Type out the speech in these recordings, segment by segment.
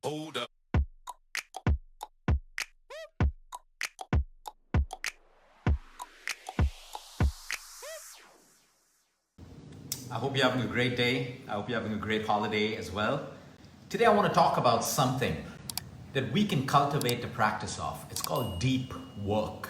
Hold up. I hope you're having a great day. I hope you're having a great holiday as well. Today I want to talk about something that we can cultivate the practice of. It's called deep work.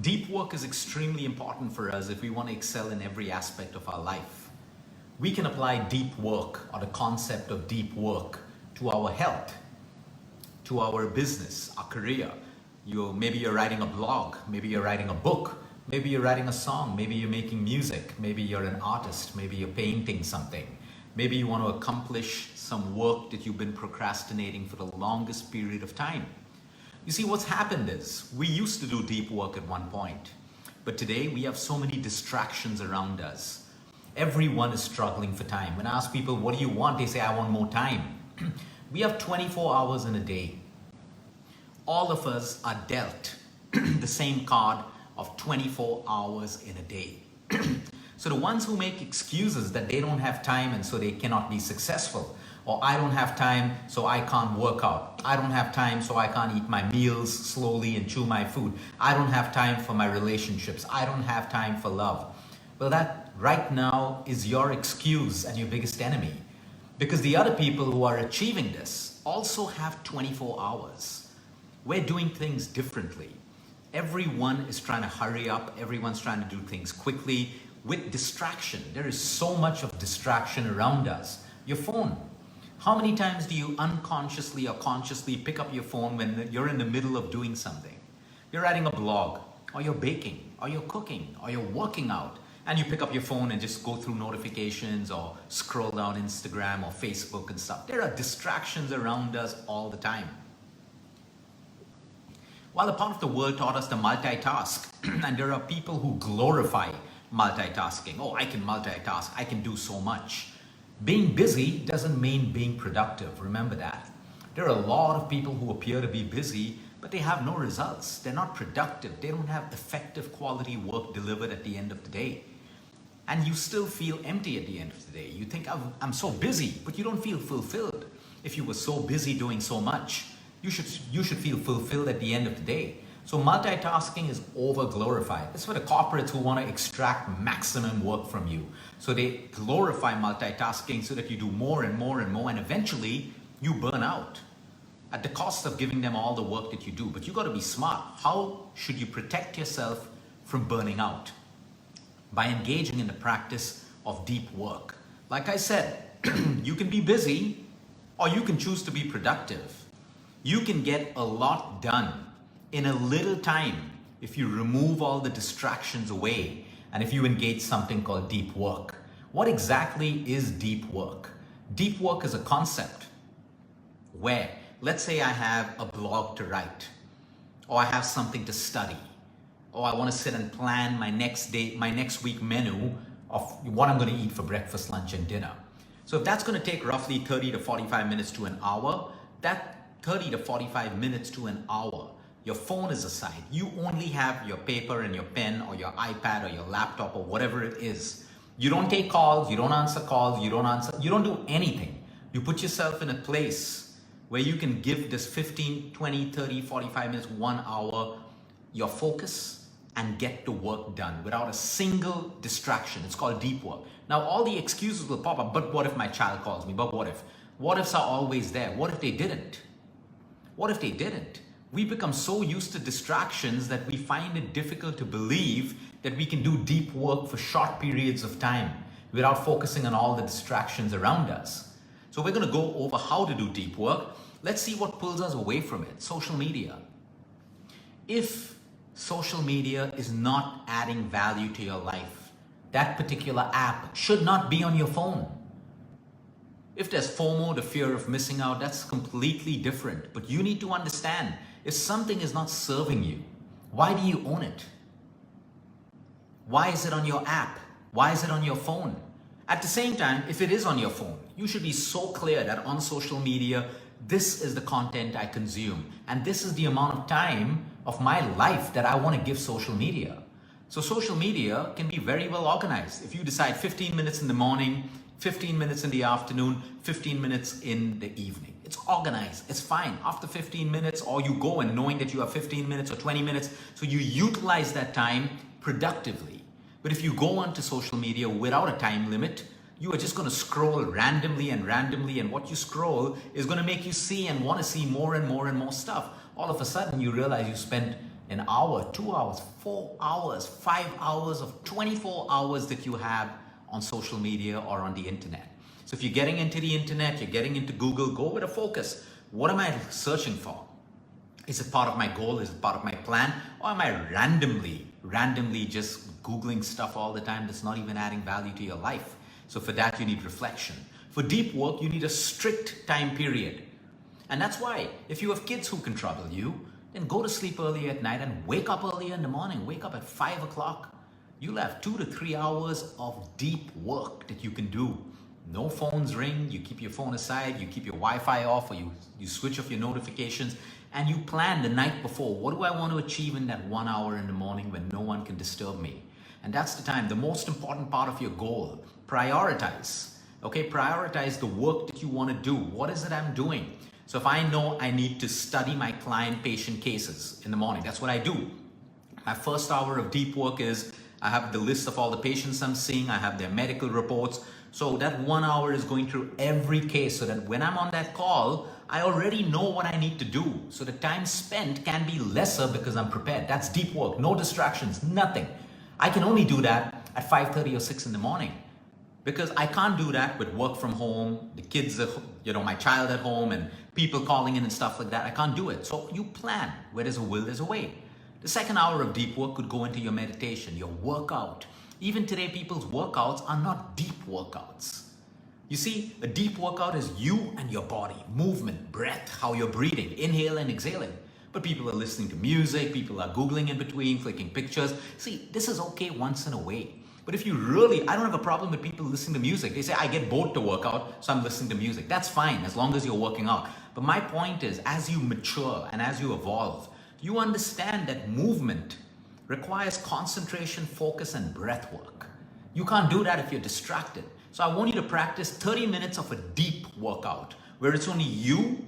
Deep work is extremely important for us if we want to excel in every aspect of our life. We can apply deep work or the concept of deep work to our health, to our business, our career. Maybe you're writing a blog, maybe you're writing a book, maybe you're writing a song, maybe you're making music, maybe you're an artist, maybe you're painting something. Maybe you want to accomplish some work that you've been procrastinating for the longest period of time. You see, what's happened is we used to do deep work at one point, but today we have so many distractions around us. Everyone is struggling for time. When I ask people, what do you want? They say, I want more time. We have 24 hours in a day. All of us are dealt the same card of 24 hours in a day. So the ones who make excuses that they don't have time and so they cannot be successful, or I don't have time so I can't work out, I don't have time so I can't eat my meals slowly and chew my food, I don't have time for my relationships, I don't have time for love. Well, that right now is your excuse and your biggest enemy, because the other people who are achieving this also have 24 hours. We're doing things differently. Everyone is trying to hurry up. Everyone's trying to do things quickly with distraction. There is so much of distraction around us. Your phone. How many times do you unconsciously or consciously pick up your phone when you're in the middle of doing something? You're writing a blog, or you're baking, or you're cooking, or you're working out, and you pick up your phone and just go through notifications or scroll down Instagram or Facebook and stuff. There are distractions around us all the time. While a part of the world taught us to multitask, and there are people who glorify multitasking. Oh, I can multitask, I can do so much. Being busy doesn't mean being productive, remember that. There are a lot of people who appear to be busy, but they have no results. They're not productive. They don't have effective quality work delivered at the end of the day. And you still feel empty at the end of the day. You think, I'm so busy, but you don't feel fulfilled. If you were so busy doing so much, you should feel fulfilled at the end of the day. So multitasking is over glorified. It's for the corporates who want to extract maximum work from you. So they glorify multitasking so that you do more and more and more, and eventually you burn out at the cost of giving them all the work that you do. But you got to be smart. How should you protect yourself from burning out? By engaging in the practice of deep work. Like I said, you can be busy or you can choose to be productive. You can get a lot done in a little time if you remove all the distractions away and if you engage something called deep work. What exactly is deep work? Deep work is a concept where, let's say I have a blog to write, or I have something to study, or I want to sit and plan my next week menu of what I'm going to eat for breakfast, lunch, and dinner. So if that's going to take roughly 30 to 45 minutes to an hour, that 30 to 45 minutes to an hour, your phone is aside. You only have your paper and your pen or your iPad or your laptop or whatever it is. You don't take calls, you don't answer calls, you don't do anything. You put yourself in a place where you can give this 15, 20, 30, 45 minutes, 1 hour, your focus and get the work done without a single distraction. It's called deep work. Now, all the excuses will pop up. But what if my child calls me? But what if? What ifs are always there. What if they didn't? What if they didn't? We become so used to distractions that we find it difficult to believe that we can do deep work for short periods of time without focusing on all the distractions around us. So we're going to go over how to do deep work. Let's see what pulls us away from it. Social media. If social media is not adding value to your life, that particular app should not be on your phone. If there's FOMO, the fear of missing out, that's completely different. But you need to understand, if something is not serving you, why do you own it? Why is it on your app? Why is it on your phone? At the same time, if it is on your phone, you should be so clear that on social media, this is the content I consume. And this is the amount of time of my life that I want to give social media. So social media can be very well organized. If you decide 15 minutes in the morning, 15 minutes in the afternoon, 15 minutes in the evening. It's organized, it's fine. After 15 minutes, or you go and knowing that you have 15 minutes or 20 minutes, so you utilize that time productively. But if you go onto social media without a time limit, you are just going to scroll randomly, and what you scroll is going to make you see and want to see more and more and more stuff. All of a sudden, you realize you spent an hour, 2 hours, 4 hours, 5 hours of 24 hours that you have on social media or on the internet. So if you're getting into the internet, you're getting into Google, go with a focus. What am I searching for? Is it part of my goal? Is it part of my plan? Or am I randomly just Googling stuff all the time that's not even adding value to your life? So for that, you need reflection. For deep work, you need a strict time period. And that's why if you have kids who can trouble you, then go to sleep early at night and wake up early in the morning. Wake up at 5 o'clock. You'll have 2 to 3 hours of deep work that you can do. No phones ring, you keep your phone aside, you keep your Wi-Fi off, or you switch off your notifications, and you plan the night before. What do I want to achieve in that 1 hour in the morning when no one can disturb me? And that's the time, the most important part of your goal. Prioritize. Okay, prioritize the work that you want to do. What is it I'm doing? So if I know I need to study my client patient cases in the morning, that's what I do. My first hour of deep work is I have the list of all the patients I'm seeing, I have their medical reports. So that 1 hour is going through every case so that when I'm on that call, I already know what I need to do. So the time spent can be lesser because I'm prepared. That's deep work, no distractions, nothing. I can only do that at 5:30 or 6 in the morning because I can't do that with work from home, the kids, my child at home and people calling in and stuff like that. I can't do it. So you plan. Where there's a will, there's a way. The second hour of deep work could go into your meditation, your workout. Even today, people's workouts are not deep workouts. You see, a deep workout is you and your body, movement, breath, how you're breathing, inhale and exhaling. But people are listening to music, people are Googling in between, clicking pictures. See, this is okay once in a way. But if you really, I don't have a problem with people listening to music. They say, I get bored to work out, so I'm listening to music. That's fine, as long as you're working out. But my point is, as you mature and as you evolve, you understand that movement requires concentration, focus, and breath work. You can't do that if you're distracted. So I want you to practice 30 minutes of a deep workout where it's only you,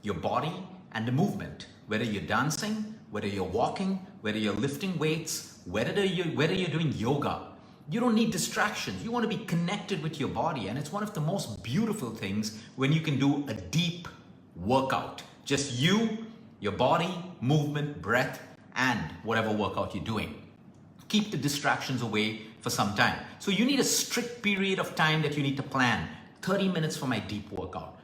your body, and the movement. Whether you're dancing, whether you're walking, whether you're lifting weights, whether you're doing yoga. You don't need distractions. You want to be connected with your body. And it's one of the most beautiful things when you can do a deep workout. Just you, your body, movement, breath, and whatever workout you're doing. Keep the distractions away for some time. So you need a strict period of time that you need to plan. 30 minutes for my deep workout,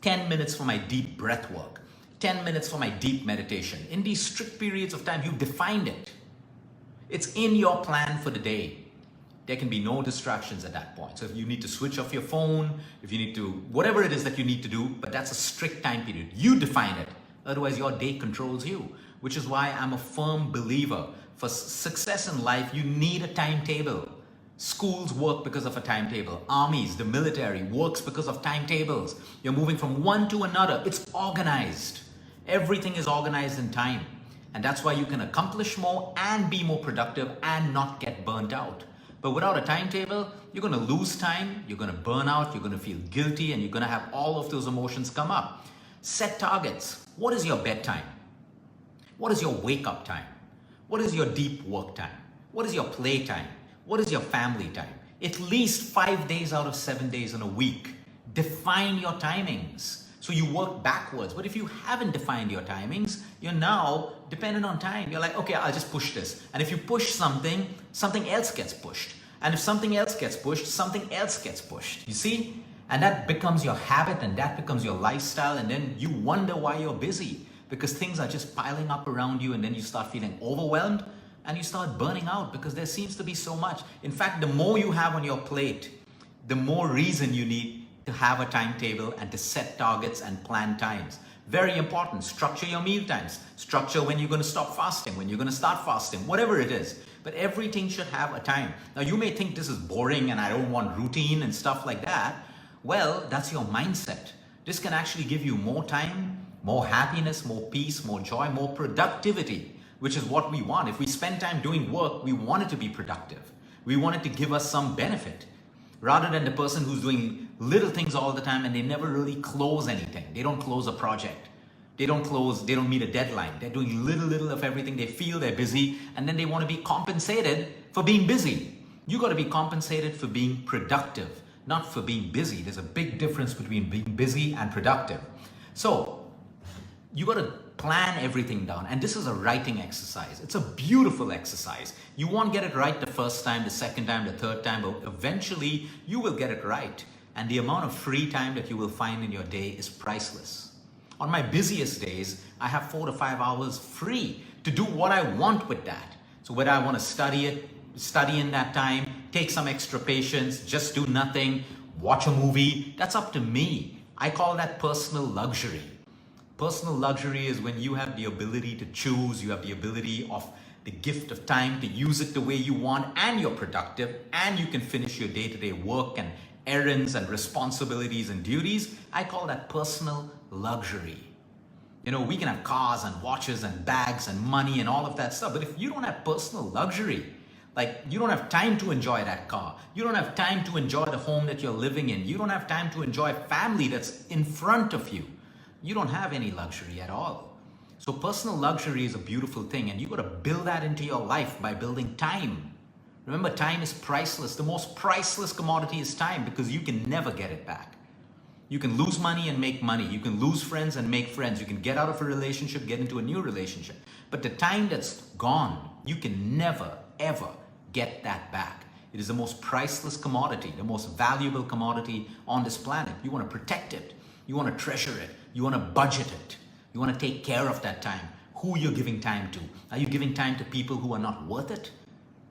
10 minutes for my deep breath work, 10 minutes for my deep meditation. In these strict periods of time, you've defined it. It's in your plan for the day. There can be no distractions at that point. So if you need to switch off your phone, if you need to, whatever it is that you need to do, but that's a strict time period. You define it. Otherwise, your day controls you, which is why I'm a firm believer. For success in life, you need a timetable. Schools work because of a timetable. Armies, the military works because of timetables. You're moving from one to another. It's organized. Everything is organized in time. And that's why you can accomplish more and be more productive and not get burnt out. But without a timetable, you're going to lose time, you're going to burn out, you're going to feel guilty, and you're going to have all of those emotions come up. Set targets. What is your bedtime? What is your wake-up time? What is your deep work time? What is your play time? What is your family time? At least 5 days out of 7 days in a week. Define your timings. So you work backwards. But if you haven't defined your timings, you're now dependent on time. You're like, okay, I'll just push this. And if you push something, something else gets pushed. And if something else gets pushed, something else gets pushed. You see? And that becomes your habit and that becomes your lifestyle. And then you wonder why you're busy because things are just piling up around you. And then you start feeling overwhelmed and you start burning out because there seems to be so much. In fact, the more you have on your plate, the more reason you need to have a timetable and to set targets and plan times. Very important. Structure your meal times. Structure when you're going to stop fasting, when you're going to start fasting, whatever it is. But everything should have a time. Now you may think this is boring and I don't want routine and stuff like that. Well, that's your mindset. This can actually give you more time, more happiness, more peace, more joy, more productivity, which is what we want. If we spend time doing work, we want it to be productive. We want it to give us some benefit, rather than the person who's doing little things all the time and they never really close anything. They don't close a project. They don't meet a deadline. They're doing little of everything. They feel they're busy, and then they want to be compensated for being busy. You got to be compensated for being productive, not for being busy. There's a big difference between being busy and productive. So you got to plan everything down. And this is a writing exercise. It's a beautiful exercise. You won't get it right the first time, the second time, the third time, but eventually you will get it right. And the amount of free time that you will find in your day is priceless. On my busiest days, I have 4 to 5 hours free to do what I want with that. So whether I want to study in that time, take some extra patience, just do nothing, watch a movie, that's up to me. I call that personal luxury. Personal luxury is when you have the ability to choose, you have the ability of the gift of time to use it the way you want, and you're productive, and you can finish your day-to-day work and errands and responsibilities and duties. I call that personal luxury. You know, we can have cars and watches and bags and money and all of that stuff, but if you don't have personal luxury, like you don't have time to enjoy that car, you don't have time to enjoy the home that you're living in, you don't have time to enjoy family that's in front of you, you don't have any luxury at all. So personal luxury is a beautiful thing, and you got to build that into your life by building time. Remember, time is priceless. The most priceless commodity is time, because you can never get it back. You can lose money and make money. You can lose friends and make friends. You can get out of a relationship, get into a new relationship. But the time that's gone, you can never, ever get that back. It is the most priceless commodity, the most valuable commodity on this planet. You want to protect it. You want to treasure it. You want to budget it. You want to take care of that time. Who you're giving time to. Are you giving time to people who are not worth it?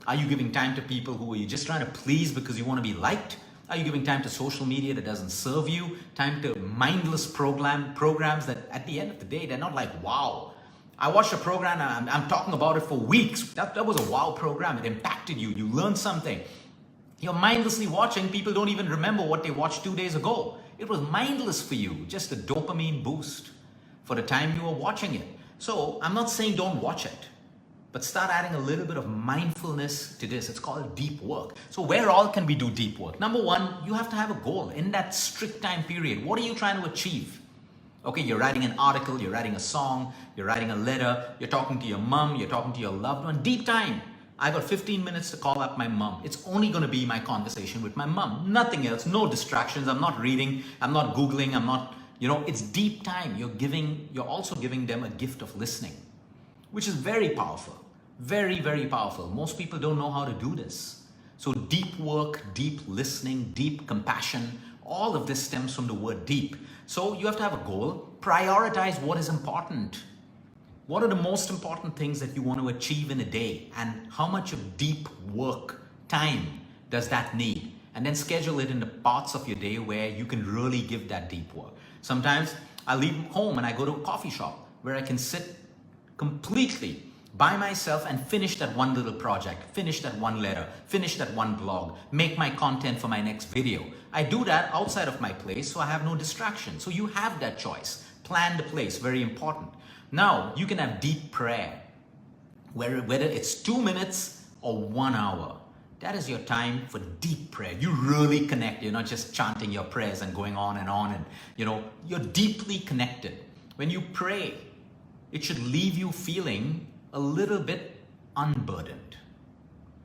Are you giving time to people who are you just trying to please because you want to be liked? Are you giving time to social media that doesn't serve you? Time to mindless programs that at the end of the day, they're not like, wow. I watched a program and I'm talking about it for weeks. That was a wow program. It impacted you. You learned something. You're mindlessly watching. People don't even remember what they watched 2 days ago. It was mindless for you. Just a dopamine boost for the time you were watching it. So I'm not saying don't watch it, but start adding a little bit of mindfulness to this. It's called deep work. So where all can we do deep work? Number one, you have to have a goal in that strict time period. What are you trying to achieve? Okay, you're writing an article, you're writing a song, you're writing a letter, you're talking to your mom, you're talking to your loved one. Deep time. I got 15 minutes to call up my mom. It's only going to be my conversation with my mom. Nothing else, no distractions. I'm not reading, I'm not Googling, I'm not, it's deep time. You're also giving them a gift of listening, which is very powerful. Very, very powerful. Most people don't know how to do this. So deep work, deep listening, deep compassion, all of this stems from the word deep. So you have to have a goal. Prioritize what is important. What are the most important things that you want to achieve in a day, and how much of deep work time does that need? And then schedule it in the parts of your day where you can really give that deep work. Sometimes I leave home and I go to a coffee shop where I can sit completely by myself and finish that one little project, finish that one letter, finish that one blog, make my content for my next video. I do that outside of my place, so I have no distraction. So you have that choice. Plan the place, very important. Now, you can have deep prayer, whether it's 2 minutes or 1 hour. That is your time for deep prayer. You really connect. You're not just chanting your prayers and going on, and you're deeply connected. When you pray, it should leave you feeling a little bit unburdened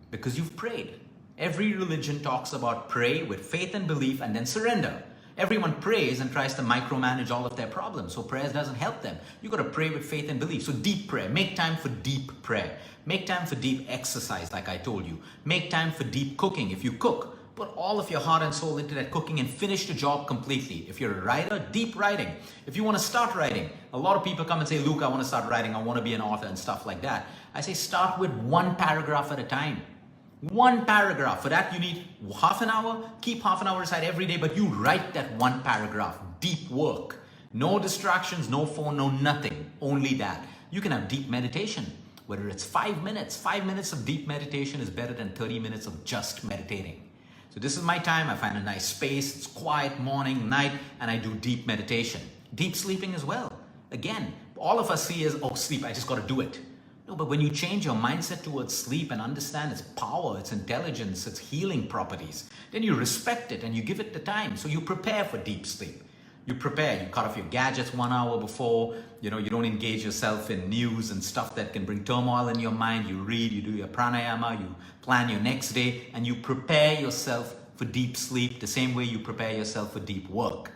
because you've prayed. Every religion talks about pray with faith and belief and then surrender. Everyone prays and tries to micromanage all of their problems, so prayer doesn't help them. You got to pray with faith and belief. So deep prayer. Make time for deep prayer. Make time for deep exercise, like I told you. Make time for deep cooking. If you cook, put all of your heart and soul into that cooking and finish the job completely. If you're a writer, deep writing. If you want to start writing, a lot of people come and say, Luke, I want to start writing. I want to be an author and stuff like that. I say, start with 1 paragraph at a time. 1 paragraph. For that, you need half an hour. Keep half an hour aside every day, but you write that 1 paragraph. Deep work. No distractions, no phone, no nothing. Only that. You can have deep meditation, whether it's 5 minutes. 5 minutes of deep meditation is better than 30 minutes of just meditating. So this is my time. I find a nice space. It's quiet, morning, night, and I do deep meditation. Deep sleeping as well. Again, all of us see as, oh, sleep, I just got to do it. No, but when you change your mindset towards sleep and understand its power, its intelligence, its healing properties, then you respect it and you give it the time. So you prepare for deep sleep. You prepare, you cut off your gadgets 1 hour before, you don't engage yourself in news and stuff that can bring turmoil in your mind. You read, you do your pranayama, you plan your next day, and you prepare yourself for deep sleep the same way you prepare yourself for deep work.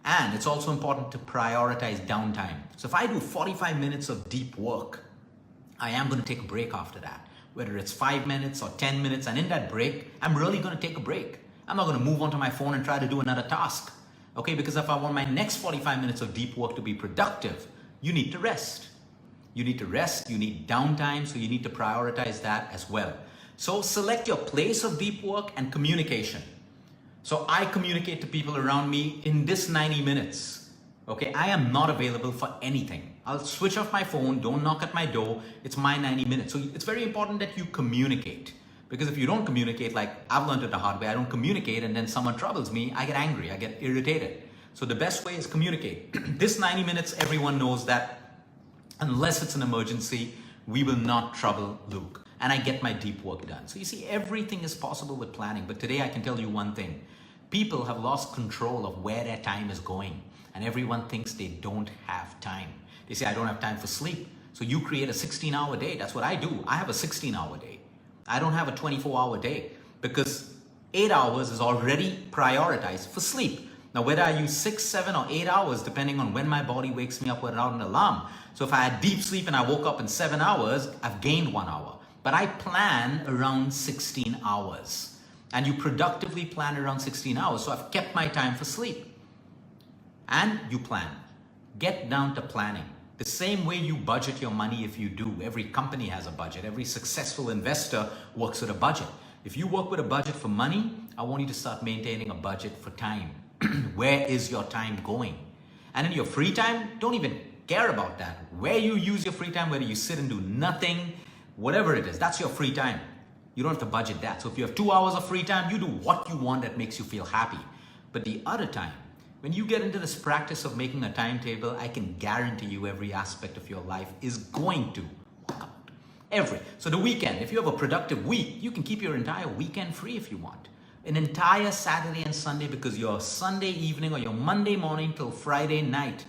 And it's also important to prioritize downtime. So if I do 45 minutes of deep work, I am going to take a break after that, whether it's 5 minutes or 10 minutes. And in that break, I'm really going to take a break. I'm not going to move onto my phone and try to do another task. Okay, because if I want my next 45 minutes of deep work to be productive, you need to rest. You need to rest, you need downtime, so you need to prioritize that as well. So select your place of deep work and communication. So I communicate to people around me in this 90 minutes. Okay, I am not available for anything. I'll switch off my phone, don't knock at my door. It's my 90 minutes. So it's very important that you communicate. Because if you don't communicate, like I've learned it the hard way, I don't communicate and then someone troubles me, I get angry, I get irritated. So the best way is communicate. This 90 minutes, everyone knows that unless it's an emergency, we will not trouble Luke. And I get my deep work done. So you see, everything is possible with planning. But today I can tell you one thing. People have lost control of where their time is going. And everyone thinks they don't have time. They say, I don't have time for sleep. So you create a 16-hour day. That's what I do. I have a 16-hour day. I don't have a 24-hour day because 8 hours is already prioritized for sleep. Now, whether I use 6, 7, or 8 hours, depending on when my body wakes me up without an alarm. So if I had deep sleep and I woke up in 7 hours, I've gained 1 hour. But I plan around 16 hours. And you productively plan around 16 hours. So I've kept my time for sleep. And you plan. Get down to planning. The same way you budget your money if you do. Every company has a budget. Every successful investor works with a budget. If you work with a budget for money, I want you to start maintaining a budget for time. Where is your time going? And in your free time, don't even care about that. Where you use your free time, whether you sit and do nothing, whatever it is, that's your free time. You don't have to budget that. So if you have 2 hours of free time, you do what you want that makes you feel happy. But the other time, when you get into this practice of making a timetable, I can guarantee you every aspect of your life is going to work out. So the weekend, if you have a productive week, you can keep your entire weekend free if you want. An entire Saturday and Sunday, because your Sunday evening or your Monday morning till Friday night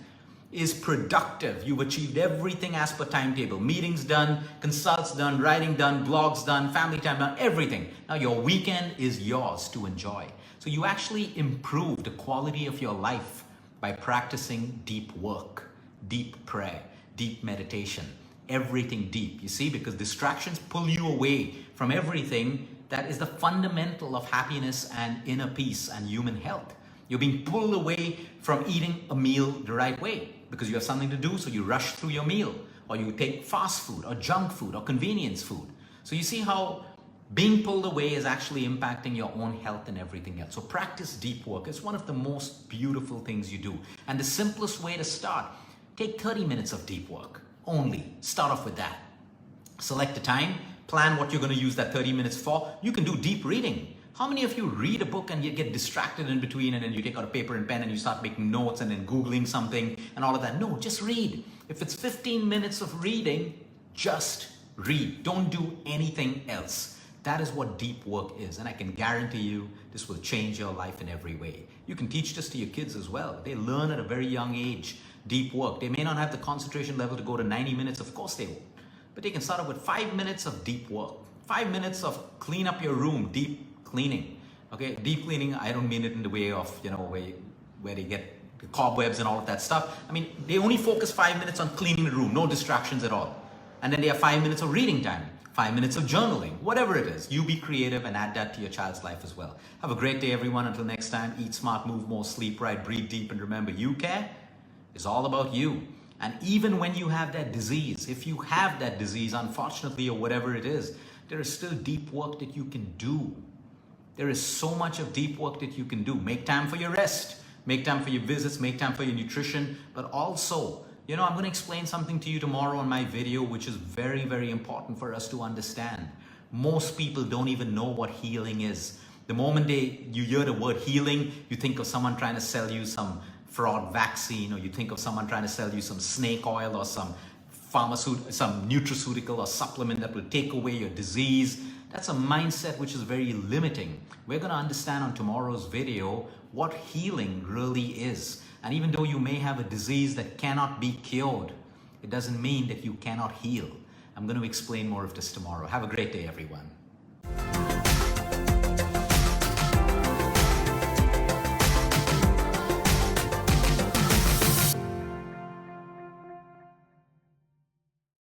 is productive. You've achieved everything as per timetable. Meetings done, consults done, writing done, blogs done, family time done, everything. Now your weekend is yours to enjoy. So you actually improve the quality of your life by practicing deep work, deep prayer, deep meditation, everything deep. You see, because distractions pull you away from everything that is the fundamental of happiness and inner peace and human health. You're being pulled away from eating a meal the right way because you have something to do, so you rush through your meal, or you take fast food or junk food or convenience food. So you see how being pulled away is actually impacting your own health and everything else. So practice deep work. It's one of the most beautiful things you do. And the simplest way to start, take 30 minutes of deep work only. Start off with that. Select the time, plan what you're going to use that 30 minutes for. You can do deep reading. How many of you read a book and you get distracted in between and then you take out a paper and pen and you start making notes and then Googling something and all of that? No, just read. If it's 15 minutes of reading, just read. Don't do anything else. That is what deep work is. And I can guarantee you this will change your life in every way. You can teach this to your kids as well. They learn at a very young age, deep work. They may not have the concentration level to go to 90 minutes. Of course they won't. But they can start off with 5 minutes of deep work. 5 minutes of clean up your room, deep cleaning. Okay, deep cleaning, I don't mean it in the way of, where they get the cobwebs and all of that stuff. I mean, they only focus 5 minutes on cleaning the room, no distractions at all. And then they have 5 minutes of reading time. 5 minutes of journaling, whatever it is. You be creative and add that to your child's life as well. Have a great day, everyone. Until next time, eat smart, move more, sleep right, breathe deep, and remember, you care is all about you. And even when you have that disease, if you have that disease, unfortunately, or whatever it is, there is still deep work that you can do. There is so much of deep work that you can do. Make time for your rest, make time for your visits, make time for your nutrition, but also, I'm going to explain something to you tomorrow on my video, which is very, very important for us to understand. Most people don't even know what healing is. The moment you hear the word healing, you think of someone trying to sell you some fraud vaccine, or you think of someone trying to sell you some snake oil or some some nutraceutical or supplement that will take away your disease. That's a mindset which is very limiting. We're going to understand on tomorrow's video what healing really is. And even though you may have a disease that cannot be cured, it doesn't mean that you cannot heal. I'm going to explain more of this tomorrow. Have a great day, everyone.